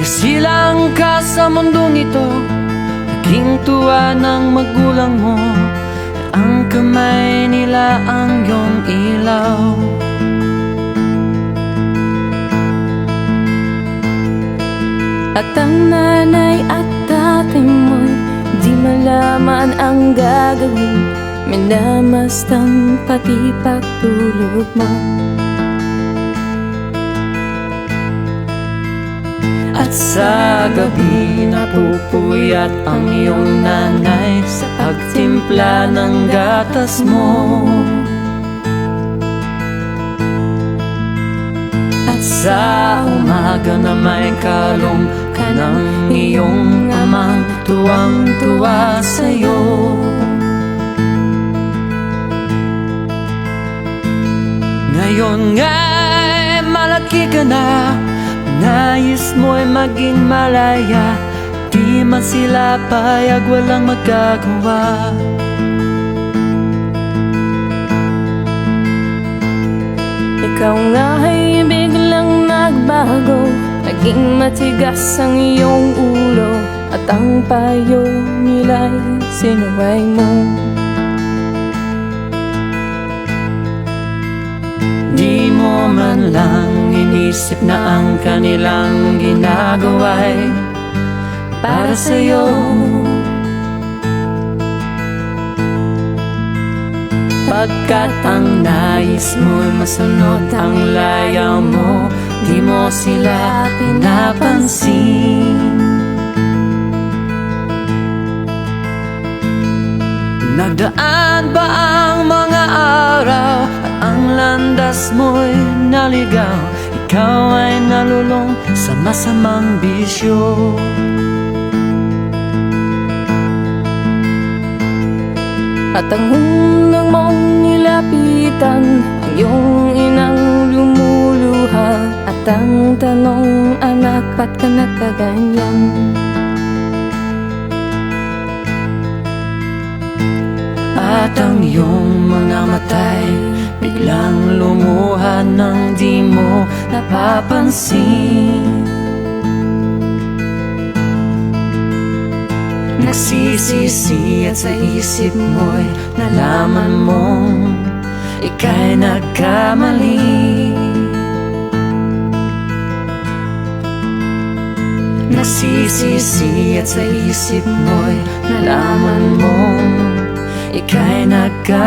Nasilang ka sa mundong ito, naging tuwa ng magulang mo. Ang kamay nila ang iyong ilaw. At ang nanay at tatay mo'y di malaman ang gagawin, minamastan pati pagtulog mo. At sa gabi napupuyat ang iyong nanay sa pagtimpla ng gatas mo. At sa umaga na may kalong ka ng iyong amang tuwang-tuwa sa'yo. Ngayon nga'y malaki ka na, nais mo'y maging malaya, di man sila payag, walang magagawa. Ikaw nga ay biglang nagbago, naging matigas ang iyong ulo, at ang payo nila'y sinuway mo. Di mo man lang inisip na ang kanilang ginagawa'y para sa'yo. Pagkat ang nais mo'y masunod ang layaw mo, di mo sila pinapansin. Nagdaan ba ang mga araw at ang landas mo'y naligaw? Ikaw ay nalulong sa masamang bisyo. At ang unang mong nilapitan, ang iyong inang lumuluha, at ang tanong, anak, ba't ka nagkaganyan? At ang iyong mga matay biglang lumuha nang di mo napapansin. Nagsisisi at sa isip mo'y nalaman mong ika'y nagkamali. Nagsisisi at sa isip mo'y nalaman mong ika'y nagkamali.